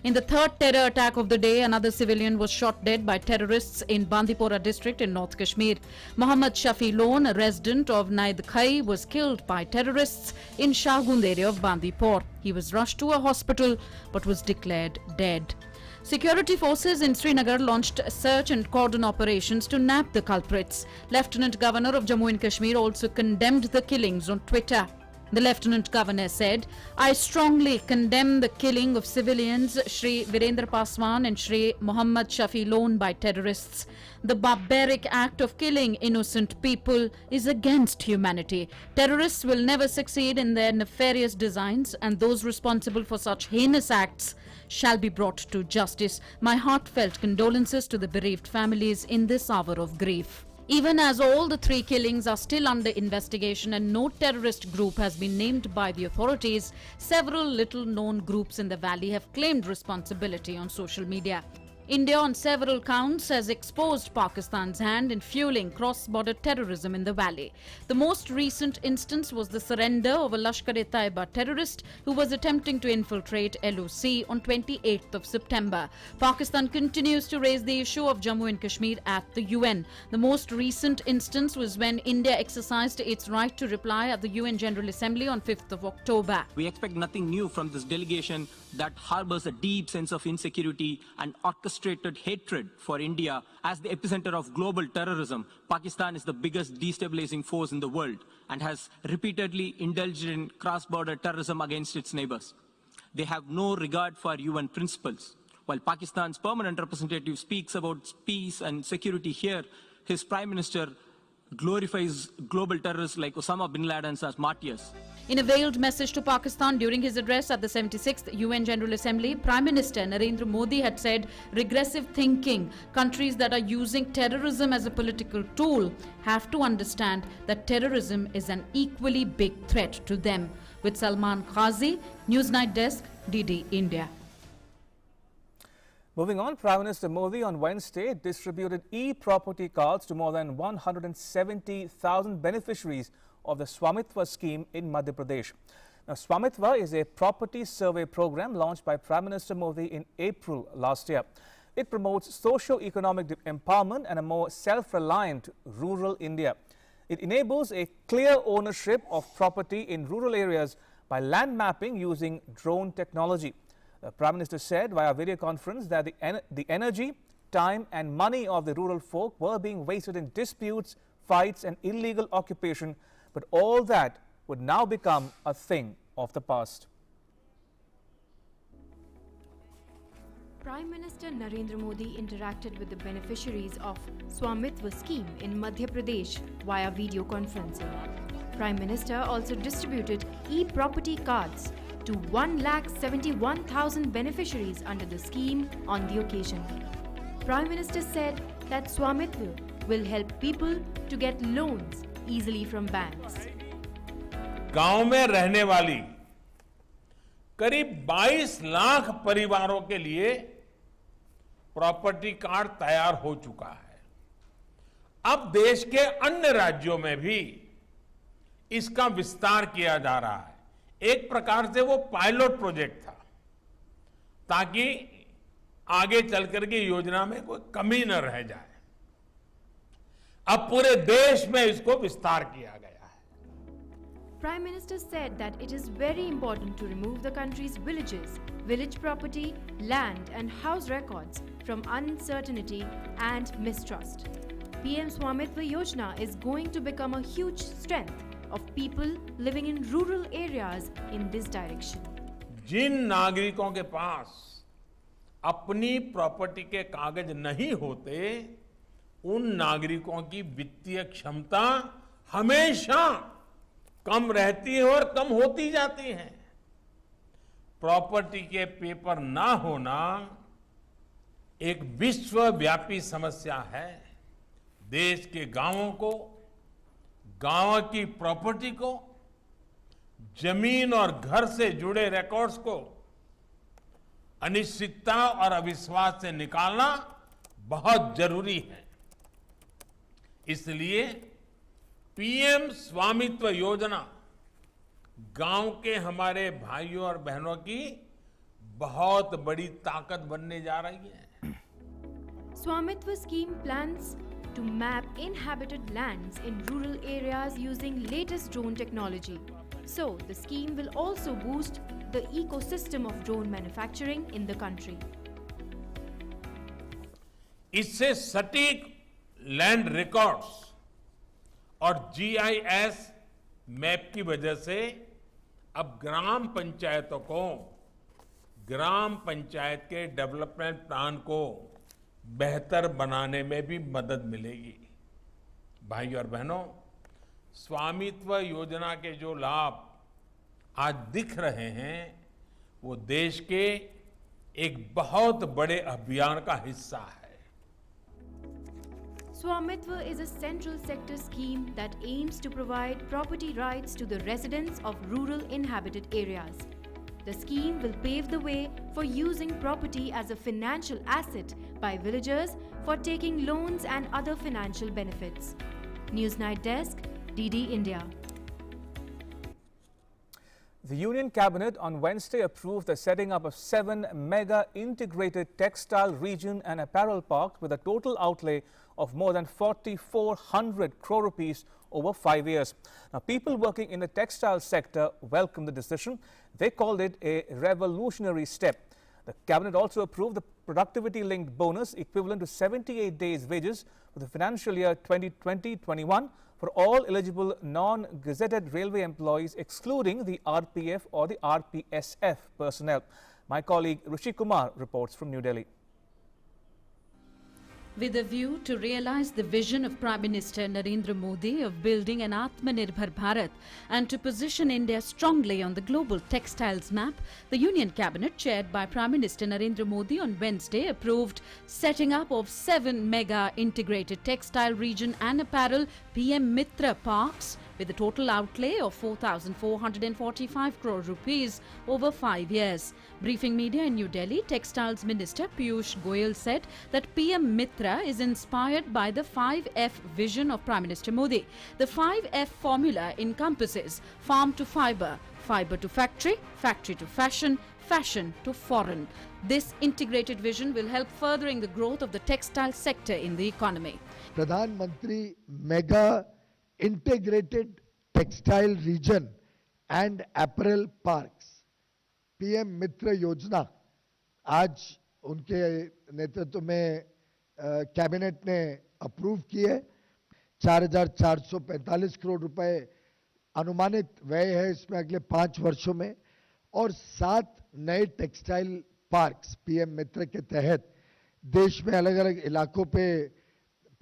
In the third terror attack of the day, another civilian was shot dead by terrorists in Bandipora district in North Kashmir. Muhammad Shafi Lone, a resident of Naidkhai, was killed by terrorists in Shahgund area of Bandipur. He was rushed to a hospital but was declared dead. Security forces in Srinagar launched search and cordon operations to nab the culprits. Lieutenant Governor of Jammu and Kashmir also condemned the killings on Twitter. The Lieutenant Governor said, "I strongly condemn the killing of civilians Shri Virendra Paswan and Shri Muhammad Shafi Lone by terrorists. The barbaric act of killing innocent people is against humanity. Terrorists will never succeed in their nefarious designs, and those responsible for such heinous acts shall be brought to justice. My heartfelt condolences to the bereaved families in this hour of grief." Even as all the 3 killings are still under investigation and no terrorist group has been named by the authorities, several little-known groups in the valley have claimed responsibility on social media. India on several counts has exposed Pakistan's hand in fueling cross-border terrorism in the valley. The most recent instance was the surrender of a Lashkar-e-Taiba terrorist who was attempting to infiltrate LOC on 28th of September. Pakistan continues to raise the issue of Jammu and Kashmir at the UN. The most recent instance was when India exercised its right to reply at the UN General Assembly on 5th of October.
We expect nothing new from this delegation that harbors a deep sense of insecurity and orchestrated hatred for India as the epicenter of global terrorism. Pakistan is the biggest destabilizing force in the world and has repeatedly indulged in cross-border terrorism against its neighbors. They have no regard for UN principles. While Pakistan's permanent representative speaks about peace and security here, his Prime Minister glorifies global terrorists like Osama bin Laden as martyrs.
In a veiled message to Pakistan during his address at the 76th UN General Assembly, Prime Minister Narendra Modi had said regressive thinking, countries that are using terrorism as a political tool, have to understand that terrorism is an equally big threat to them. With Salman Qazi, Newsnight Desk, DD India.
Moving on, Prime Minister Modi on Wednesday distributed e-property cards to more than 170,000 beneficiaries of the Swamitva scheme in Madhya Pradesh. Now, Swamitva is a property survey program launched by Prime Minister Modi in April last year. It promotes socio-economic empowerment and a more self-reliant rural India. It enables a clear ownership of property in rural areas by land mapping using drone technology. The Prime Minister said via video conference that the energy, time and money of the rural folk were being wasted in disputes, fights and illegal occupation, but all that would now become a thing of the past.
Prime Minister Narendra Modi interacted with the beneficiaries of Swamitva scheme in Madhya Pradesh via video conferencing. Prime Minister also distributed e-property cards to 1,71,000 beneficiaries under the scheme on the occasion. Prime Minister said that Swamitva will help people to get loans easily from banks.
गांव में रहने वाली करीब 22 लाख परिवारों के लिए property card तैयार हो चुका है। अब देश के अन्य राज्यों में भी इसका विस्तार किया जा रहा है। एक प्रकार से वो पायलट प्रोजेक्ट था ताकि आगे चलकर के योजना में कोई कमी न रह जाए। अब पूरे देश में इसको विस्तार किया गया है।
Prime Minister said that it is very important to remove the country's villages, village property, land and house records from uncertainty and mistrust. PM Swamitva Yojana is going to become a huge strength of people living in rural areas in this direction.
जिन नागरिकों के पास अपनी property के कागज नहीं होते, उन नागरिकों की वित्तीय क्षमता हमेशा कम रहती है और कम होती जाती है। प्रॉपर्टी के पेपर ना होना एक विश्वव्यापी समस्या है। देश के गांवों को, गांव की प्रॉपर्टी को, जमीन और घर से जुड़े रिकॉर्ड्स को अनिश्चितता और अविश्वास से निकालना बहुत जरूरी है। इसलिए पीएम स्वामित्व योजना गांव के हमारे भाइयों और बहनों की बहुत बड़ी ताकत बनने जा रही है।
Swamitva scheme plans to map inhabited lands in rural areas using latest drone technology. So, the scheme will also boost the ecosystem of drone manufacturing in the country.
इससे सटीक लैंड रिकॉर्ड्स और जीआईएस मैप की वजह से अब ग्राम पंचायतों को ग्राम पंचायत के डेवलपमेंट प्लान को बेहतर बनाने में भी मदद मिलेगी। भाइयों और बहनों, स्वामित्व योजना के जो लाभ आज दिख रहे हैं वो देश के एक बहुत बड़े अभियान का हिस्सा है।
Swamitva is a central sector scheme that aims to provide property rights to the residents of rural inhabited areas. The scheme will pave the way for using property as a financial asset by villagers for taking loans and other financial benefits. Newsnight Desk, DD India.
The Union Cabinet on Wednesday approved the setting up of 7 mega integrated textile, region and apparel parks with a total outlay of more than 4,400 crore rupees over 5 years. Now, people working in the textile sector welcomed the decision. They called it a revolutionary step. The Cabinet also approved the productivity-linked bonus equivalent to 78 days' wages for the financial year 2020-21 for all eligible non-gazetted railway employees, excluding the RPF or the RPSF personnel. My colleague Rishi Kumar reports from New Delhi.
With a view to realize the vision of Prime Minister Narendra Modi of building an Atmanirbhar Bharat and to position India strongly on the global textiles map, the Union Cabinet, chaired by Prime Minister Narendra Modi on Wednesday, approved setting up of 7 mega integrated textile, region and apparel PM Mitra parks with a total outlay of 4,445 crore rupees over 5 years. Briefing media in New Delhi, Textiles Minister Piyush Goyal said that PM Mitra is inspired by the 5F vision of Prime Minister Modi. The 5F formula encompasses farm to fibre, fibre to factory, factory to fashion, fashion to foreign. This integrated vision will help furthering the growth of the textile sector in the economy.
Pradhan Mantri Mega Integrated Textile Region and Apparel Parks PM मित्र योजना आज उनके नेतृत्व में cabinet ने approve किए। 4,445 करोड़ रुपए अनुमानित व्यय है इसमें अगले 5 वर्षों में और 7 नए टेक्सटाइल पार्क्स पीएम मित्र के तहत देश में अलग अलग इलाकों पे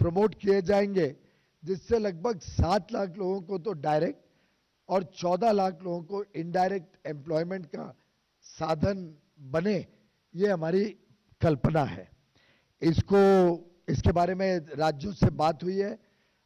प्रमोट किए जाएंगे, जिससे लगभग 7 लाख लोगों को तो डायरेक्ट और 14 लाख लोगों को इनडायरेक्ट एम्प्लॉयमेंट का साधन बने, ये हमारी कल्पना है। इसके बारे में राज्यों से बात हुई है।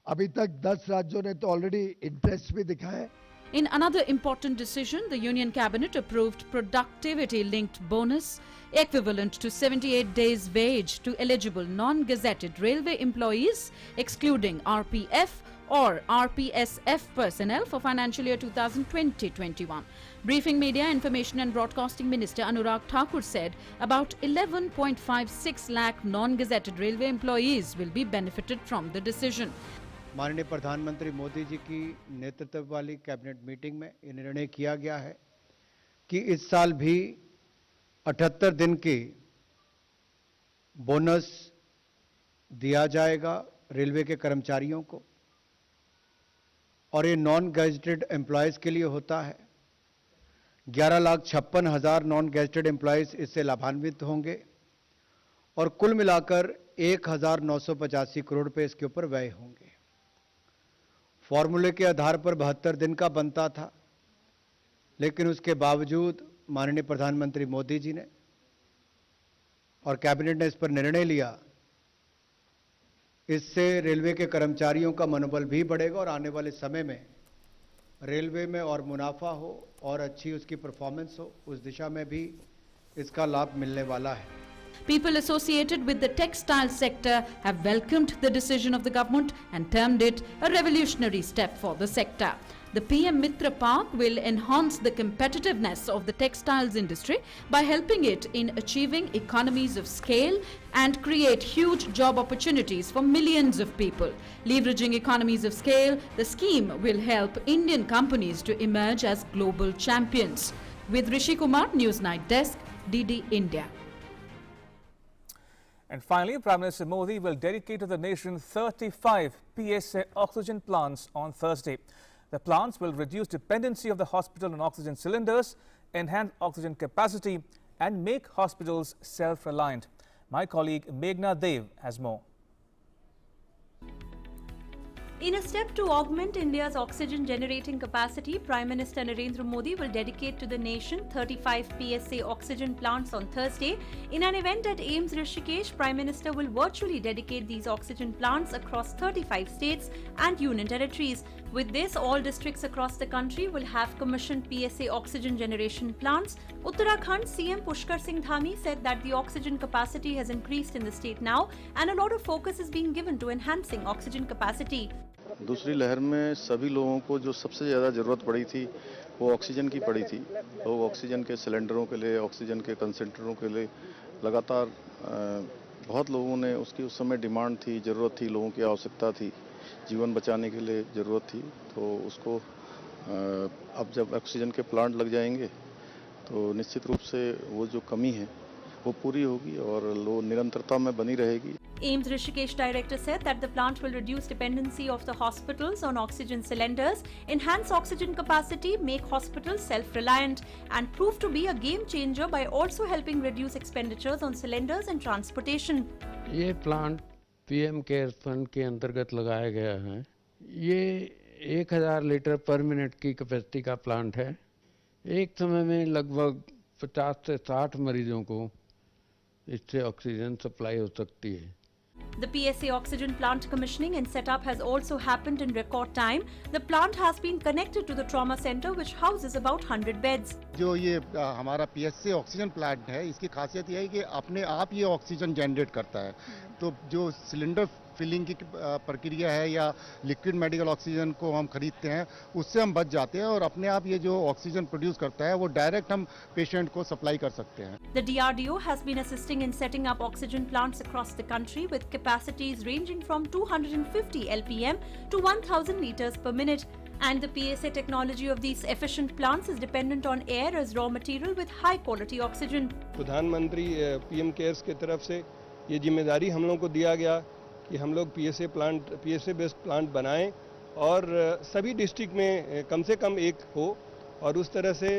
अभी तक 10 राज्यों ने तो ऑलरेडी इंटरेस्ट भी दिखाया है।
In another important decision, the Union Cabinet approved productivity-linked bonus equivalent to 78 days' wage to eligible non-gazetted railway employees, excluding RPF or RPSF personnel for financial year 2020-21. Briefing Media, Information and Broadcasting Minister Anurag Thakur said about 11.56 lakh non-gazetted railway employees will be benefited from the decision.
माननीय प्रधानमंत्री मोदी जी की नेतृत्व वाली cabinet meeting में ये निर्णय किया गया है कि इस साल भी 78 दिन की बोनस दिया जाएगा रेलवे के कर्मचारियों को, और ये नॉन गैजेटेड एम्प्लॉयज़ के लिए होता है। 11,56,000 नॉन गैजेटेड एम्प्लॉयज़ इससे लाभान्वित होंगे और कुल मिलाकर 1,985 करोड़ रुपए इसके ऊपर व्यय होंगे। फॉर्मूले के आधार पर 72 दिन का बनता था, लेकिन उसके बावजूद माननीय प्रधानमंत्री मोदी जी ने और कैबिनेट ने इस पर निर्णय लिया। इससे रेलवे के कर्मचारियों का मनोबल भी बढ़ेगा और आने वाले समय में रेलवे में और मुनाफा हो और अच्छी उसकी परफॉर्मेंस हो, उस दिशा में भी इसका लाभ मिलने वाला है।
People associated with the textile sector have welcomed the decision of the government and termed it a revolutionary step for the sector. The PM Mitra Park will enhance the competitiveness of the textiles industry by helping it in achieving economies of scale and create huge job opportunities for millions of people. Leveraging economies of scale, the scheme will help Indian companies to emerge as global champions. With Rishi Kumar, News Night Desk, DD India.
And finally, Prime Minister Modi will dedicate to the nation 35 PSA oxygen plants on Thursday. The plants will reduce dependency of the hospital on oxygen cylinders, enhance oxygen capacity and make hospitals self-reliant. My colleague Meghna Dev has more.
In a step to augment India's oxygen generating capacity, Prime Minister Narendra Modi will dedicate to the nation 35 PSA oxygen plants on Thursday. In an event at AIIMS Rishikesh, Prime Minister will virtually dedicate these oxygen plants across 35 states and union territories. With this, all districts across the country will have commissioned PSA oxygen generation plants. Uttarakhand CM Pushkar Singh Dhami said that the oxygen capacity has increased in the state now and a lot of focus is being given to enhancing oxygen capacity.
दूसरी लहर में सभी लोगों को जो सबसे ज़्यादा ज़रूरत पड़ी थी वो ऑक्सीजन की पड़ी थी। लोग ऑक्सीजन के सिलेंडरों के लिए, ऑक्सीजन के कंसंट्रेटरों के लिए लगातार बहुत लोगों ने उसकी उस समय डिमांड थी, ज़रूरत थी, लोगों की आवश्यकता थी, जीवन बचाने के लिए ज़रूरत थी। तो उसको अब जब ऑक्सीजन के प्लांट लग जाएंगे तो निश्चित रूप से वो जो कमी है वो पूरी होगी और लो निरंतरता में बनी रहेगी।
AIIMS Rishikesh director said that the plant will reduce dependency of the hospitals on oxygen cylinders, enhance oxygen capacity, make hospitals self-reliant and prove to be a game changer by also helping reduce expenditures on cylinders and transportation.
ये plant PM care fund के अंतर्गत लगाया गया है। ये 1000 litre पर minute की capacity का प्लांट है। एक समय में लगभग 50 से 60 मरीजों को इससे ऑक्सीजन सप्लाई हो सकती है।
The PSA oxygen plant commissioning and setup has also happened in record time. The plant has been connected to the trauma center which houses about 100 beds.
जो ये हमारा PSA ऑक्सीजन प्लांट है, इसकी खासियत यह है कि अपने आप ये ऑक्सीजन जनरेट करता है। तो जो सिलेंडर फिलिंग की प्रक्रिया है या लिक्विड मेडिकल ऑक्सीजन को हम खरीदते हैं, उससे हम बच जाते हैं और अपने आप ये जो ऑक्सीजन प्रोड्यूस करता है वो डायरेक्ट हम पेशेंट को सप्लाई कर सकते हैं।
The DRDO has been assisting in setting up oxygen plants across the country with capacities ranging from 250 LPM to 1000 liters per minute. And the PSA technology of these efficient plants is dependent on air as raw material with high quality oxygen.
प्रधानमंत्री PM cares की तरफ से ये जिम्मेदारी हम लोगों को दिया गया कि हम लोग PSA बेस्ड प्लांट बनाएं और सभी डिस्ट्रिक्ट में कम से कम एक हो और उस तरह से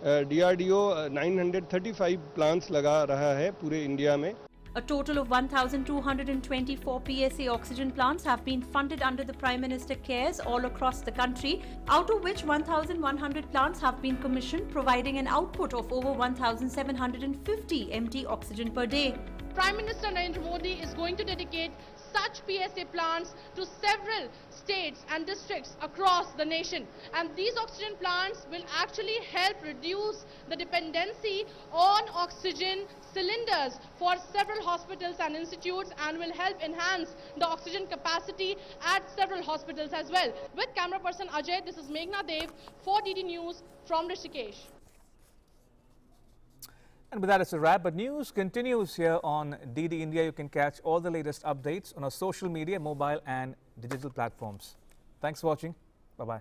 DRDO 935 प्लांट्स लगा रहा है पूरे इंडिया में.
A total of 1,224 PSA oxygen plants have been funded under the Prime Minister Cares all across the country, out of which 1,100 plants have been commissioned, providing an output of over 1,750 MT oxygen per day.
Prime Minister Narendra Modi is going to dedicate such PSA plants to several states and districts across the nation, and these oxygen plants will actually help reduce the dependency on oxygen cylinders for several hospitals and institutes, and will help enhance the oxygen capacity at several hospitals as well. With camera person Ajay, this is Meghna Dev for DD News from Rishikesh.
And with that, it's a wrap. But news continues here on DD India. You can catch all the latest updates on our social media, mobile and digital platforms. Thanks for watching. Bye-bye.